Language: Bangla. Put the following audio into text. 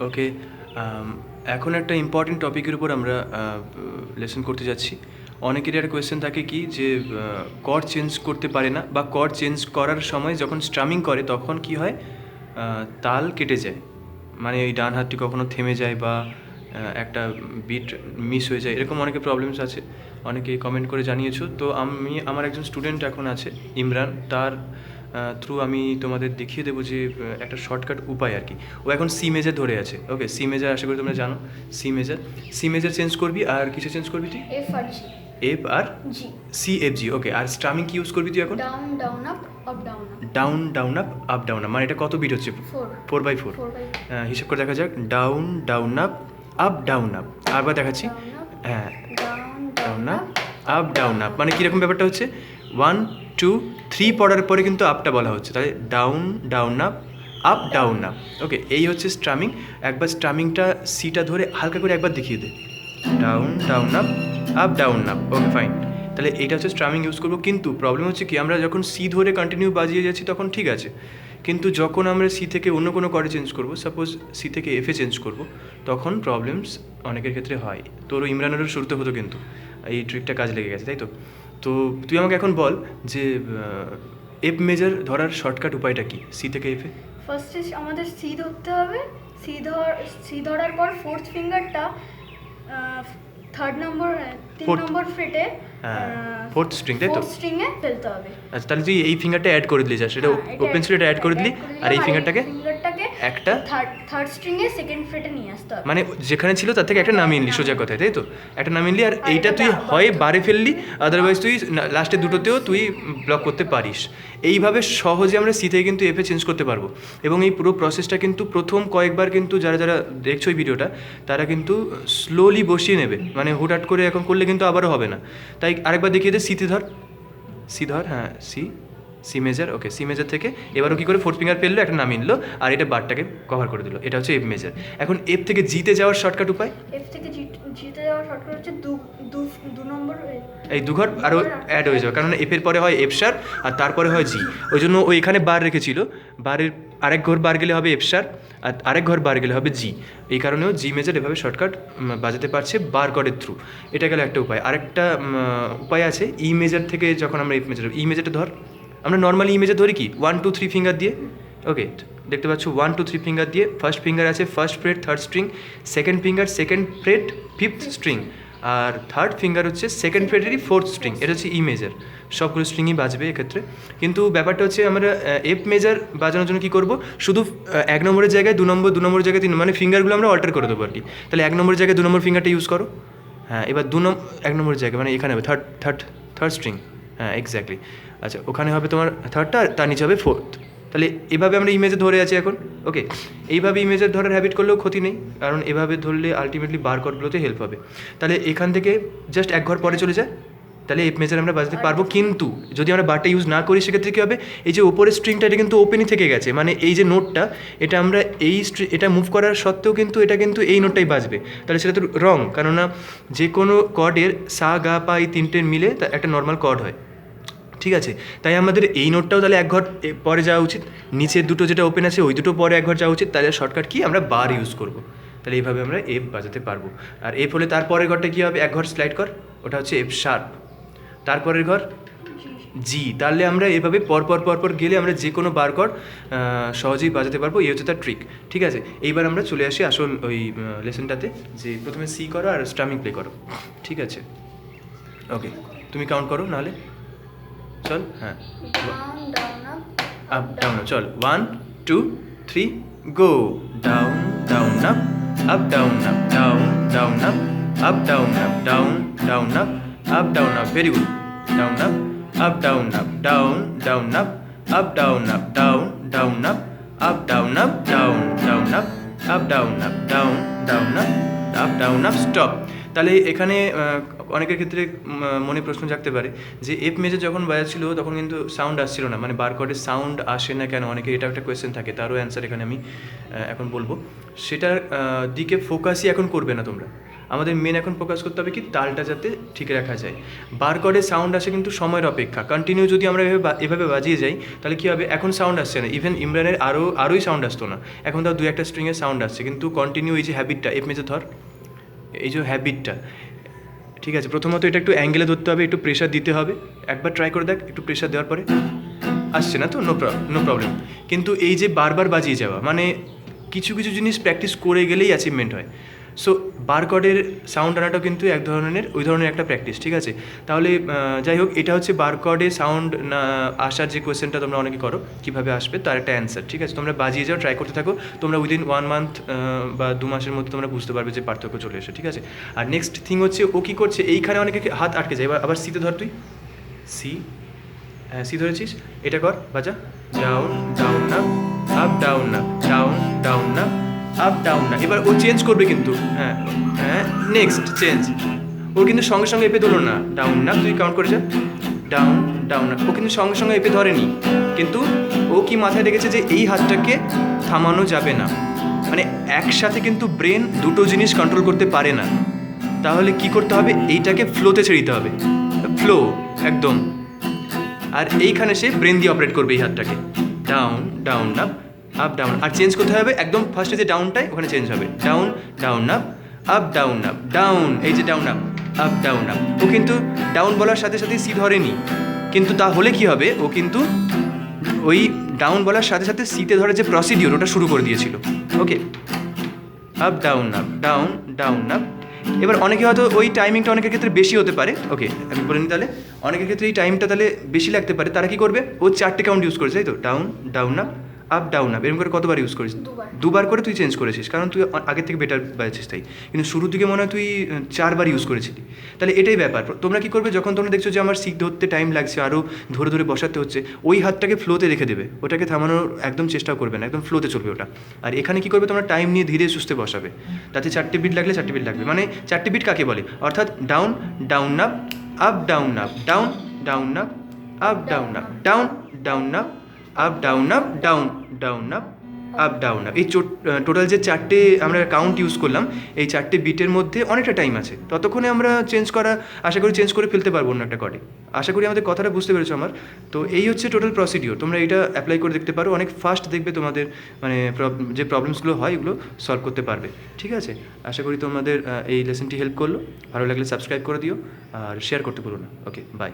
ওকে, এখন একটা ইম্পর্টেন্ট টপিকের উপর আমরা লেসন করতে যাচ্ছি। অনেকেরই একটা কোয়েশ্চেন থাকে কি যে কর্ড চেঞ্জ করতে পারে না, বা কর্ড চেঞ্জ করার সময় যখন স্ট্রামিং করে তখন কি হয়, তাল কেটে যায়, মানে এই ডান হাতটি কখনো থেমে যায় বা একটা বিট মিস হয়ে যায়, এরকম অনেকের প্রবলেমস আছে। অনেকে কমেন্ট করে জানিয়েছো। তো আমার একজন স্টুডেন্ট এখন আছে, ইমরান, তার থ্রু আমি তোমাদের দেখিয়ে দেবো যে একটা শর্টকাট উপায় আর কি। ও এখন সি মেজার ধরে আছে। ওকে, সি মেজার আশা করি তোমরা জানো। সি মেজার চেঞ্জ করবি, আর কিসে চেঞ্জ করবি তুই? এফ আর জি। এফ আর G. C F G. Okay, আর স্ট্রামিং কি ইউজ করবি তুই এখন? Down down up up down up. Down down up up down up, মানে এটা কত বিট হচ্ছে? 4/4। 4/4। হিসাব করে দেখা যাক। Down down up down up. আবার দেখাচ্ছি। হ্যাঁ, down down up down up, মানে কীরকম ব্যাপারটা হচ্ছে, 1 2 3 পড়ার পরে কিন্তু আপটা বলা হচ্ছে, তাহলে down down up down up. Okay, এই হচ্ছে স্ট্রামিং। একবার স্ট্রামিংটা সিটা ধরে হালকা করে একবার দেখিয়ে দে। Down down up down up. Okay fine, তাহলে এইটা হচ্ছে স্ট্রামিং ইউজ করবো। কিন্তু প্রবলেম হচ্ছে কি, আমরা যখন সি ধরে কন্টিনিউ বাজিয়ে যাচ্ছি তখন ঠিক আছে, কিন্তু যখন আমরা সি থেকে অন্য কোনো কর্ডে চেঞ্জ করবো, সাপোজ সি থেকে এফে চেঞ্জ করবো, তখন প্রবলেমস অনেকের ক্ষেত্রে হয়। তোর ইমরানেরও শুরুতে হতো, কিন্তু এই ট্রিকটা কাজ লেগে গেছে, তাই তো? তো তুই আমাকে এখন বল যে এফ মেজার ধরার শর্টকাট উপায়টা কি সি থেকে এফে? ফার্স্টে আমাদের সি ধরতে হবে। সি ধরার পর ফোর্থ ফিঙ্গারটা থার্ড নম্বর 3 নম্বর ফ্রেটে ফোর্থ স্ট্রিং, তাই তো? ফোর্থ স্ট্রিংয়ে ফেলতে হবে। আচ্ছা, তাহলে তুই এই ফিঙ্গারটা অ্যাড করে দিলি, যা সেটা ওপেন স্ট্রিংটা অ্যাড করে দিলি, আর এই ফিঙ্গারটাকে একটা থার্ড স্ট্রিংয়ে সেকেন্ড ফ্রেটে নিয়ে আসতে হবে। মানে যেখানে ছিল তার থেকে একটা নামিয়ে নিলি, সোজা কথায়, তাই তো? একটা নামিয়ে নিলি, আর এইটা তুই হয় বারে ফেললি, আদারওয়াইজ তুই লাস্টে দুটোতেও তুই ব্লক করতে পারিস। এইভাবে সহজে আমরা সি থেকে কিন্তু এফে চেঞ্জ করতে পারবো। এবং এই পুরো প্রসেসটা কিন্তু প্রথম কয়েকবার কিন্তু যারা যারা দেখছো এই ভিডিওটা, তারা কিন্তু স্লোলি বসিয়ে নেবে, মানে হুটহাট করে এখন করলে কিন্তু আবারও হবে না। তাই আরেকবার দেখিয়ে দে। সিতে ধর, সি ধর, হ্যাঁ সি মেজার। ওকে, সি মেজার থেকে এবারও কী করে ফোর্থ ফিঙ্গার ফেললো, একটা নামিয়ে নিলো, আর এটা বারটাকে কভার করে দিল। এটা হচ্ছে এফ মেজার। এখন এফ থেকে জিতে যাওয়ার শর্টকাট উপায়? এফ থেকে জিতে যাওয়ার শর্টকাট হচ্ছে দু নম্বর। এই দুঘর আরও অ্যাড হয়ে যাবে, কারণ এফের পরে হয় এফ শার আর তারপরে হয় জি। ওই জন্য ও এখানে বার রেখেছিল, বারের আরেক ঘর বার গেলে হবে এফ শার, আর আরেক ঘর বার গেলে হবে জি। এই কারণেও জি মেজার এভাবে শর্টকাট বাজাতে পারছে বার কর্ডের থ্রু। এটা গেল একটা উপায়। আরেকটা উপায় আছে ই মেজার থেকে, যখন আমরা এফ মেজার, ই মেজারটা ধর। আমরা নর্মালি ই মেজার ধরি কি 1 2 3 ফিঙ্গার দিয়ে। ওকে, দেখতে পাচ্ছ 1 2 3 ফিঙ্গার দিয়ে। ফার্স্ট ফিঙ্গার আছে first fret third string, second finger second fret fifth string, আর থার্ড ফিঙ্গার হচ্ছে সেকেন্ড ফ্রেটেরই ফোর্থ স্ট্রিং। এটা হচ্ছে ই মেজার। সবগুলো স্ট্রিংই বাজবে এক্ষেত্রে। কিন্তু ব্যাপারটা হচ্ছে আমরা এফ মেজার বাজানোর জন্য কী করবো, শুধু 1 নম্বরের জায়গায় 2 নম্বর, 2 নম্বরের জায়গায় 3, মানে ফিঙ্গারগুলো আমরা অল্টার করে দেবো আর কি। তাহলে 1 নম্বরের জায়গায় 2 নম্বর ফিঙ্গারটা ইউজ করো। হ্যাঁ, এবার 1 নম্বরের জায়গায়, মানে এখানে হবে থার্ড স্ট্রিং। হ্যাঁ এক্স্যাক্টলি। আচ্ছা, ওখানে হবে তোমার থার্ডটা, আর তার নিচে হবে ফোর্থ। তাহলে এভাবে আমরা ইমেজে ধরে আছি এখন। ওকে, এইভাবে ইমেজের ধরার হ্যাবিট করলেও ক্ষতি নেই, কারণ এভাবে ধরলে আলটিমেটলি বার কর্ডগুলোতে হেল্প হবে। তাহলে এখান থেকে জাস্ট এক ঘর পরে চলে যায়, তাহলে এফ মেজার আমরা বাজাতে পারবো। কিন্তু যদি আমরা বারটা ইউজ না করি, সেক্ষেত্রে কী হবে, এই যে ওপরের স্ট্রিংটা এটা কিন্তু ওপেনই থেকে গেছে, মানে এই যে নোটটা, এটা আমরা এটা মুভ করার সত্ত্বেও কিন্তু এটা কিন্তু এই নোটটাই বাজবে। তাহলে সেটা তো রং, কেননা যে কোনো কর্ডের সা গা পা এই তিনটের মিলে একটা নর্মাল কর্ড হয়, ঠিক আছে? তাই আমাদের এই নোটটাও তাহলে এক ঘর পরে যাওয়া উচিত, নিচের দুটো যেটা ওপেন আছে ওই দুটো পরে এক ঘর যাওয়া উচিত। তাহলে শর্টকাট কি, আমরা বার ইউজ করবো। তাহলে এইভাবে আমরা এফ বাজাতে পারবো। আর এফ হলে তারপরের ঘরটা কী হবে, এক ঘর স্লাইড কর, ওটা হচ্ছে এফ শার্প। তারপরের ঘর জি। তাহলে আমরা এভাবে পরপর গেলে আমরা যে কোনো বার কর সহজেই বাজাতে পারবো। এই হচ্ছে তার ট্রিক, ঠিক আছে? এইবার আমরা চলে আসি আসল ওই লেসনটাতে, যে প্রথমে সি করো আর স্ট্রামিং প্লে করো, ঠিক আছে? ওকে, তুমি কাউন্ট করো নাহলে। চল, হ্যাঁ, আপ ডাউন, চল 1 2 3 go. Down down up down up down down up down up down down up down up. Very good. Down up down up down down up down up down down up down up down down up down up down down up down up. Stop. তাহলে এখানে অনেকের ক্ষেত্রে মনে প্রশ্ন জাগতে পারে যে এফ মেজার যখন বাজাচ্ছিল তখন কিন্তু সাউন্ড আসছিল না, মানে বারকোডের সাউন্ড আসে না কেন? অনেকে এটা একটা কোয়েশ্চেন থাকে, তারও অ্যান্সার এখানে আমি এখন বলবো। সেটার দিকে ফোকাসই এখন করবে না তোমরা। আমাদের মেন এখন ফোকাস করতে হবে কি তালটা যাতে ঠিক রাখা যায়। বার কর্ডে সাউন্ড আসে কিন্তু সময়ের অপেক্ষা, কন্টিনিউ যদি আমরা এভাবে বাজিয়ে যাই তাহলে কী হবে, এখন সাউন্ড আসছে না, ইভেন ইমরানের আরোই সাউন্ড আসতো না, এখন তাও 2-1টা স্ট্রিংয়ের সাউন্ড আসছে, কিন্তু কন্টিনিউ এই যে হ্যাবিটটা, এফ মেজর ধর, এই যে হ্যাবিটটা, ঠিক আছে, প্রথমত এটা একটু অ্যাঙ্গেলে ধরতে হবে, একটু প্রেশার দিতে হবে, একবার ট্রাই করে দেখ, একটু প্রেশার দেওয়ার পরে আসছে না তো নো প্রবলেম। কিন্তু এই যে বারবার বাজিয়ে যাওয়া, মানে কিছু কিছু জিনিস প্র্যাকটিস করে গেলেই অ্যাচিভমেন্ট হয়। সো বার কর্ডের সাউন্ড আনাটাও কিন্তু ওই ধরনের একটা প্র্যাকটিস, ঠিক আছে। তাহলে যাই হোক, এটা হচ্ছে বার কর্ডে সাউন্ড না আসার যে কোয়েশ্চেনটা তোমরা অনেকে করো কীভাবে আসবে তার একটা অ্যান্সার, ঠিক আছে। তোমরা বাজিয়ে যাও, ট্রাই করতে থাকো, তোমরা উইদিন 1 মান্থ বা 2 মাসের মধ্যে তোমরা বুঝতে পারবে যে পার্থক্য চলে এসে, ঠিক আছে। আর নেক্সট থিং হচ্ছে ও কী করছে, এইখানে অনেকে হাত আটকে যায়, আবার সিতে ধর তুই, সি, হ্যাঁ সি ধরেছিস, এটা কর, বাজা, ডাউন ডাউন না, আপ ডাউন না, ডাউন ডাউন না, আপ ডাউন না। এবার ও চেঞ্জ করবে কিন্তু, হ্যাঁ হ্যাঁ, নেক্সট চেঞ্জ, ওর কিন্তু সঙ্গে সঙ্গে এপে ধরলো না, ডাউন না, তুই কাউন্ট করে যা, ডাউন ডাউন না, ও কিন্তু সঙ্গে সঙ্গে এপে ধরেনি, কিন্তু ও কি মাথায় রেখেছে যে এই হাতটাকে থামানো যাবে না, মানে একসাথে কিন্তু ব্রেন দুটো জিনিস কন্ট্রোল করতে পারে না। তাহলে কি করতে হবে, এইটাকে ফ্লোতে ছেড়ে দিতে হবে, ফ্লো একদম। আর এইখানে সে ব্রেন দিয়ে অপারেট করবে এই হাতটাকে, down down up, up down. আর চেঞ্জ করতে হবে একদম ফার্স্টে যে ডাউনটাই ওখানে চেঞ্জ হবে, down down up down up, down, এই যে ডাউন আপ ডাউন আপ। ও কিন্তু ডাউন বলার সাথে সাথে সি ধরেনি, কিন্তু তাহলে কি হবে, ও কিন্তু ওই ডাউন বলার সাথে সাথে সিতে ধরে যে প্রসিডিওর ওটা শুরু করে দিয়েছিল। Okay, up down up, down down up. এবার অনেকে হয়তো ওই টাইমিংটা অনেকের ক্ষেত্রে বেশি হতে পারে, ওকে আমি বলে নিই তাহলে, অনেকের ক্ষেত্রে এই টাইমটা তাহলে বেশি লাগতে পারে, তারা কি করবে, ও 4টে কাউন্ট ইউজ করেছে, তাই তো, down down up down up, এরকম করে কতবার ইউজ করেছিস, 2বার করে তুই চেঞ্জ করেছিস, কারণ তুই আগের থেকে বেটার বাজছিস তাই, কিন্তু শুরুর দিকে মনে হয় তুই 4বার ইউজ করেছিলি। তাহলে এটাই ব্যাপার, তোমরা কি করবে, যখন তোমরা দেখছো যে আমার সিক ধরতে টাইম লাগছে, আরও ধরে ধরে বসাতে হচ্ছে, ওই হাতটাকে ফ্লোতে রেখে দেবে, ওটাকে থামানোর একদম চেষ্টাও করবে না, একদম ফ্লোতে চলবে ওটা। আর এখানে কি করবে, তোমরা টাইম নিয়ে ধীরে সুস্থে বসাবে, তাতে 4টে বিট লাগলে 4টে বিট লাগবে, মানে 4টে বিট কাকে বলে, অর্থাৎ down down up down up, down down up down up, down down up down up, down down up down up. এই টোটাল যে 4টে আমরা কাউন্ট ইউজ করলাম, এই 4টে বিটের মধ্যে অনেকটা টাইম আছে, ততক্ষণে আমরা আশা করি চেঞ্জ করে ফেলতে পারবো অন্য একটা কর্ডে। আশা করি আমাদের কথাটা বুঝতে পেরেছো আমার। তো এই হচ্ছে টোটাল প্রসিডিওর, তোমরা এটা অ্যাপ্লাই করে দেখতে পারো, অনেক ফাস্ট দেখবে তোমাদের মানে যে প্রবলেমসগুলো হয় এগুলো সলভ করতে পারবে, ঠিক আছে। আশা করি তোমাদের এই লেসনটি হেল্প করলো, ভালো লাগলে সাবস্ক্রাইব করে দিও আর শেয়ার করতে ভুলো না। ওকে, বাই।